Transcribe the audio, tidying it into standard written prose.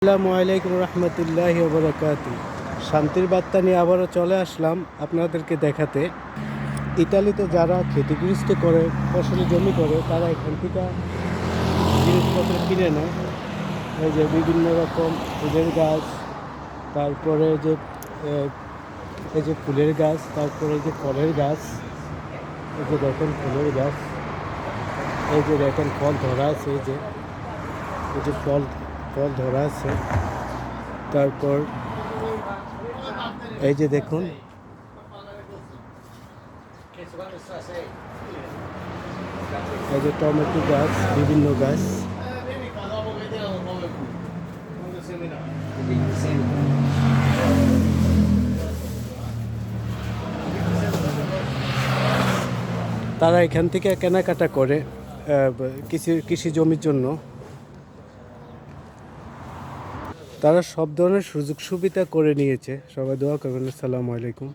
আসসালামু আলাইকুম রহমতুল্লাহি ওয়া বারাকাতুহু। শান্তির বার্তা নিয়ে আবারও চলে আসলাম আপনাদেরকে দেখাতে। ইতালিতে যারা ক্ষতিগ্রস্ত করে ফসলি জমি করে তারা এখান থেকে জিনিসপত্র কিনে নেয়। এই যে বিভিন্ন রকম ফুলের গাছ, তারপরে এই যে ফুলের গাছ, তারপরে এই যে ফলের গাছ, এই যে দেখেন ফুলের গাছ, এই যে দেখেন ফল ধরা আছে, এই যে ফল ফল ধরা আছে। তারপর এই যে দেখুন, এই যে টমেটো গাছ, বিভিন্ন গাছ। তারা এখান থেকে কেনাকাটা করে কৃষি জমির জন্য। তারা সব ধরনের সুযোগ সুবিধা করে নিয়েছে। সবাই দোয়া করবেন। আসসালামু আলাইকুম।